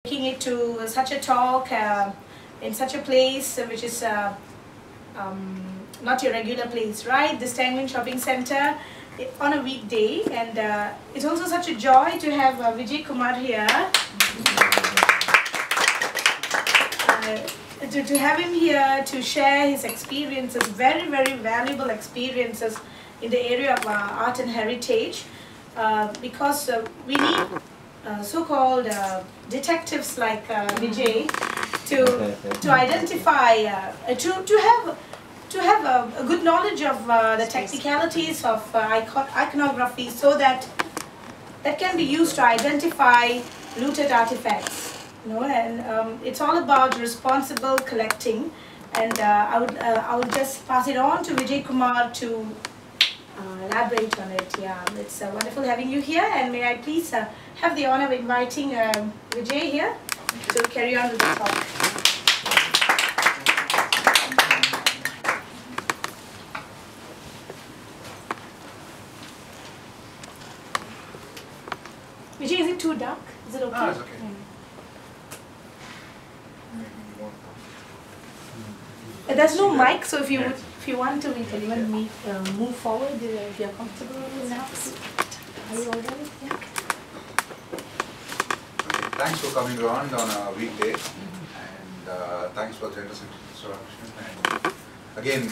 Taking it to such a talk in such a place which is not your regular place, right? This Tanglin Shopping Center on a weekday, and it's also such a joy to have Vijay Kumar here. To have him here to share his experiences, very, very valuable experiences in the area of art and heritage, because we need so-called detectives like Vijay to identify, to have a good knowledge of the technicalities of iconography, so that can be used to identify looted artifacts. And it's all about responsible collecting. And I would just pass it on to Vijay Kumar to elaborate on it. Yeah, it's wonderful having you here, and may I please have the honor of inviting Vijay here to carry on with the talk. Vijay, is it too dark? Is it okay? No, it's okay. There's no mic, so if you want to, we can even move forward if you're comfortable enough. Are you all right? Yeah. Thanks for coming around on a weekday, and thanks for the generous introduction. And again,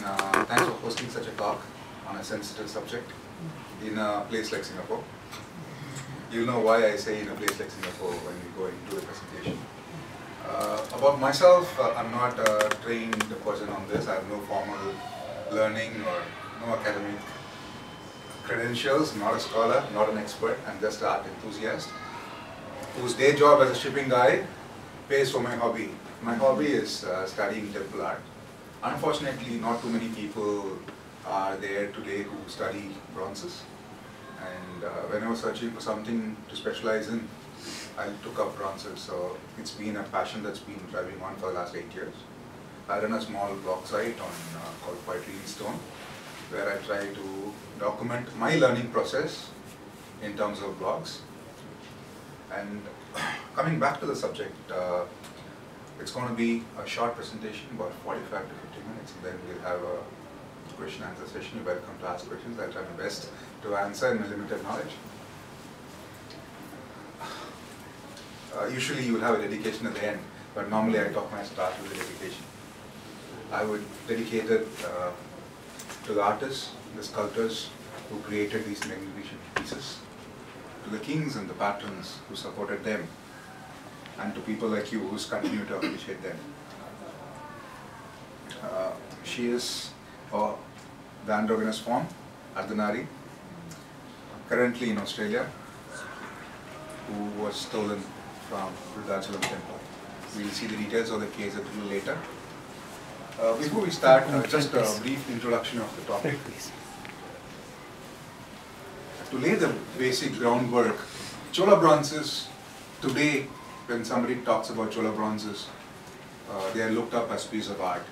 thanks for hosting such a talk on a sensitive subject in a place like Singapore. You'll know why I say in a place like Singapore when we go into a presentation. About myself, I'm not a trained person on this. I have no formal learning or no academic credentials, not a scholar, not an expert. I'm just an art enthusiast whose day job as a shipping guide pays for my hobby. My hobby is studying temple art. Unfortunately, not too many people are there today who study bronzes. And when I was searching for something to specialize in, I took up bronzes. So it's been a passion that's been driving on for the last 8 years. I run a small blog site on called Poetry in Stone, where I try to document my learning process in terms of blogs. And coming back to the subject, it's going to be a short presentation, about 45 to 50 minutes, and then we'll have a question and answer session. You're welcome to ask questions. I'll try my best to answer in my limited knowledge. Usually you will have a dedication at the end, but normally I talk my start with a dedication. I would dedicate it to the artists, the sculptors who created these magnificent pieces, to the kings and the patrons who supported them, and to people like you who continue to appreciate them. She is the androgynous form, Ardhanari, currently in Australia, who was stolen from Vruddhachalam temple. We will see the details of the case a little later. Before we start, just a brief introduction of the topic. To lay the basic groundwork, Chola bronzes, today when somebody talks about Chola bronzes, they are looked up as pieces of art.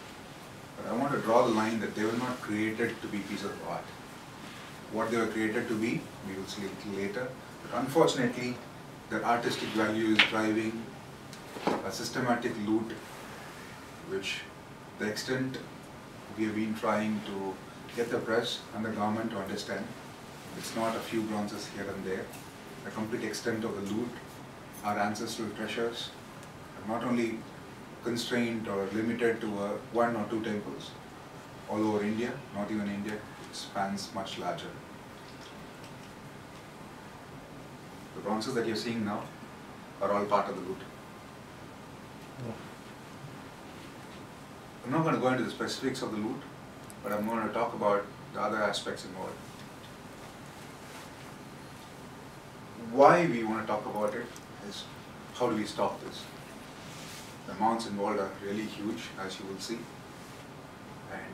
But I want to draw the line that they were not created to be pieces of art. What they were created to be, we will see a little later. But unfortunately, their artistic value is driving a systematic loot, which the extent we have been trying to get the press and the government to understand. It's not a few bronzes here and there. The complete extent of the loot, our ancestral treasures, are not only constrained or limited to 1 or 2 temples all over India, not even India, it spans much larger. The bronzes that you're seeing now are all part of the loot. I'm not going to go into the specifics of the loot, but I'm going to talk about the other aspects involved. Why we want to talk about it is how do we stop this? The amounts involved are really huge, as you will see, and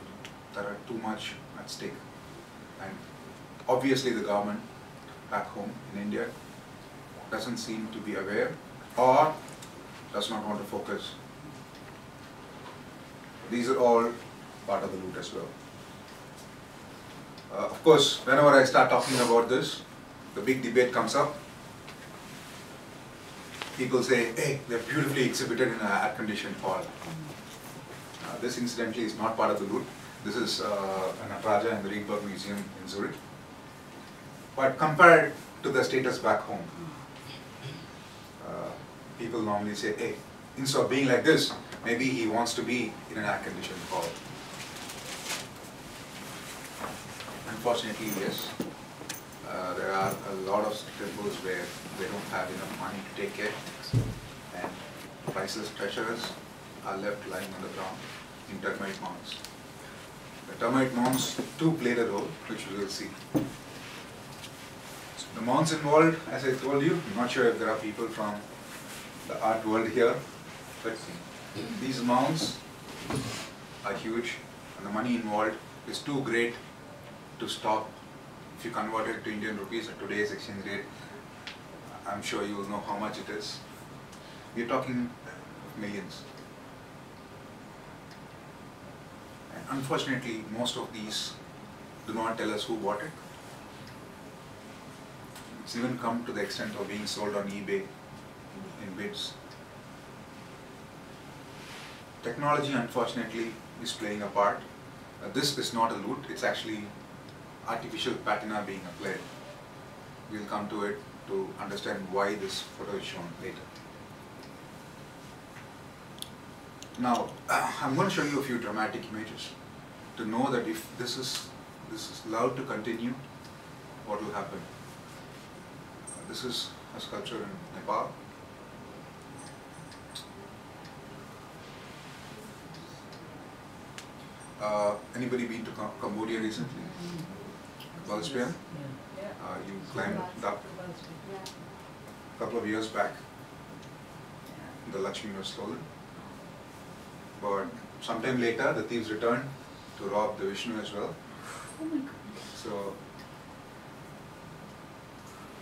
there are too much at stake. And obviously the government back home in India doesn't seem to be aware or does not want to focus. These are all part of the loot as well. Of course, whenever I start talking about this, the big debate comes up. people say, hey, they're beautifully exhibited in an air-conditioned hall. This incidentally is not part of the loot. This is an Atraja in the Ringberg Museum in Zurich. But compared to the status back home, people normally say, hey, instead of being like this, maybe he wants to be in an air-conditioned hall. Unfortunately, yes. There are a lot of temples where they don't have enough money to take care, and priceless treasures are left lying on the ground in termite mounds. The termite mounds too played a role, which we will see. The mounds involved, as I told you, I'm not sure if there are people from the art world here, but these mounds are huge, and the money involved is too great to stop. If you convert it to Indian rupees at today's exchange rate, I'm sure you will know how much it is. We're talking millions. And unfortunately, most of these do not tell us who bought it. It's even come to the extent of being sold on eBay in bids. Technology, unfortunately, is playing a part. This is not a loot, it's actually artificial patina being applied. We'll come to it to understand why this photo is shown later. Now, I'm going to show you a few dramatic images to know that if this is allowed to continue, what will happen. This is a sculpture in Nepal. Anybody been to Cambodia recently? Balspian? You climbed up a couple of years back. The Lakshmi was stolen. But sometime later, the thieves returned to rob the Vishnu as well. Oh my God. So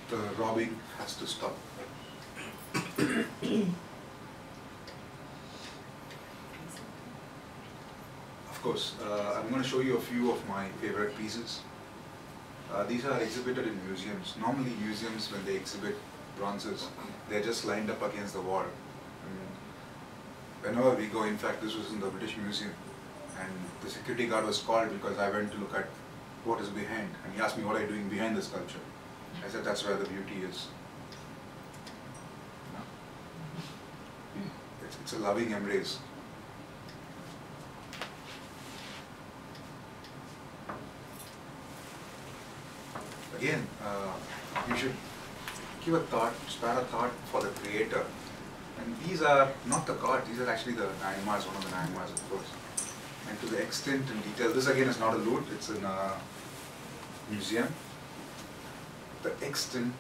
the robbing has to stop. Of course, I'm going to show you a few of my favorite pieces. These are exhibited in museums. Normally museums, when they exhibit bronzes, they're just lined up against the wall. Whenever we go, in fact this was in the British Museum, and the security guard was called because I went to look at what is behind, and he asked me what are you doing behind the sculpture. I said that's where the beauty is. It's a loving embrace. Again, you should give a thought, spare a thought for the creator. And these are not the gods, these are actually the Nayamas, one of the Nayamas of course. And to the extent and detail, this again is not a loot, it's in a museum. The extent,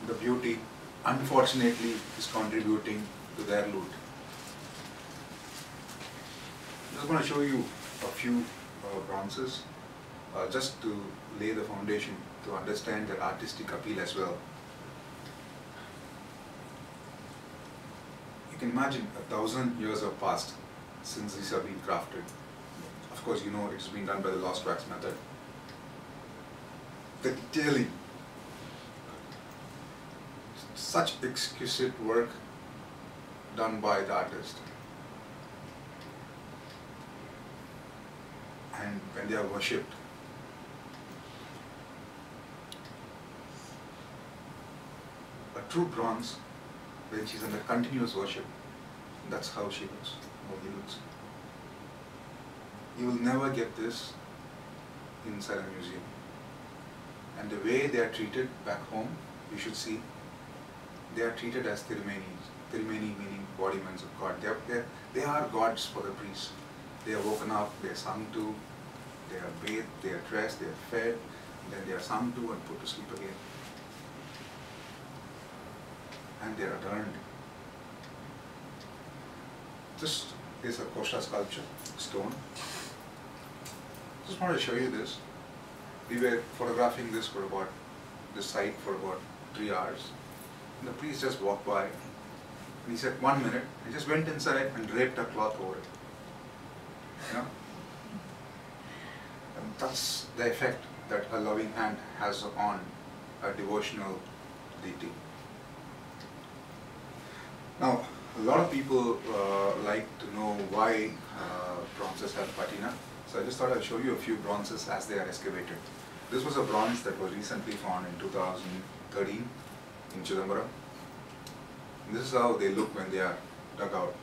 the beauty, unfortunately is contributing to their loot. I'm just going to show you a few bronzes, just to lay the foundation to understand their artistic appeal as well. You can imagine 1,000 years have passed since these have been crafted. Of course, you know it's been done by the lost wax method. The detailing, such exquisite work done by the artist. And when they are worshipped, a true bronze, when she's under continuous worship, that's how she looks, how he looks. You will never get this inside a museum. And the way they are treated back home, you should see, they are treated as Tirumenis. Tirumeni meaning embodiments of God. They are gods for the priests. They are woken up, they are sung to, they are bathed, they are dressed, they are fed, then they are sung to and put to sleep again. And they are adorned. This is a Koshta sculpture, stone. Just wanted to show you this. We were photographing this for about, this site for about 3 hours. And the priest just walked by. And he said, 1 minute. He just went inside and draped a cloth over it. You know? And that's the effect that a loving hand has on a devotional deity. Now, a lot of people like to know why bronzes have patina. So I just thought I'd show you a few bronzes as they are excavated. This was a bronze that was recently found in 2013 in Chidambaram. This is how they look when they are dug out.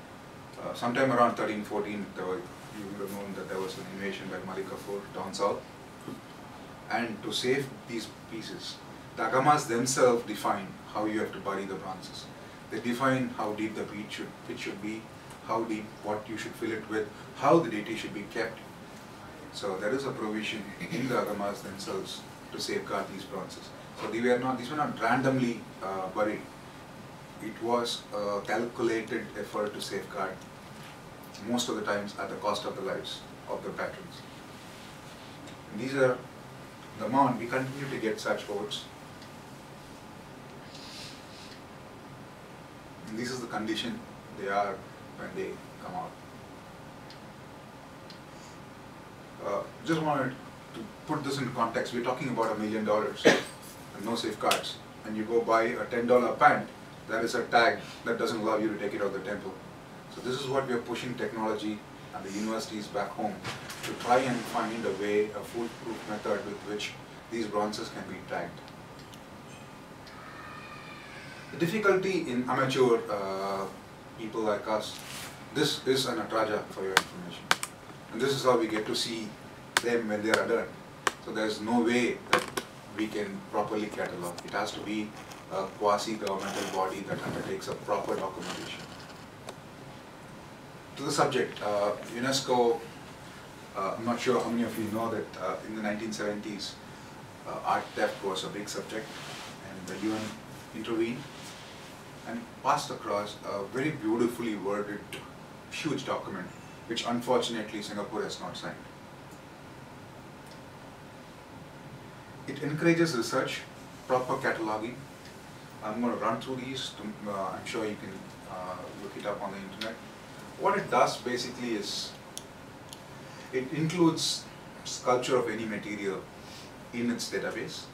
Sometime around 1314, you would have known that there was an invasion by Kapoor down south. And to save these pieces, the Agamas themselves define how you have to bury the bronzes. They define how deep the pit should be, how deep, what you should fill it with, how the deity should be kept. So there is a provision in the Agamas themselves to safeguard these bronzes. So these were not randomly buried. It was a calculated effort to safeguard, most of the times at the cost of the lives of the patrons. And these are the amount. We continue to get such votes. And this is the condition they are when they come out. Just wanted to put this in context. We're talking about $1 million and no safeguards. And you go buy a $10 pant, there is a tag that doesn't allow you to take it out of the temple. So this is what we are pushing technology and the universities back home to try and find a way, a foolproof method with which these bronzes can be tagged. The difficulty in amateur people like us, this is an Natraja for your information. And this is how we get to see them when they are adorned. So there is no way that we can properly catalog. It has to be a quasi-governmental body that undertakes a proper documentation. To the subject, UNESCO, I'm not sure how many of you know that in the 1970s, art theft was a big subject, and the UN intervened and passed across a very beautifully worded, huge document, which unfortunately Singapore has not signed. It encourages research, proper cataloging. I'm going to run through these. I'm sure you can look it up on the internet. What it does basically is, it includes sculpture of any material in its database.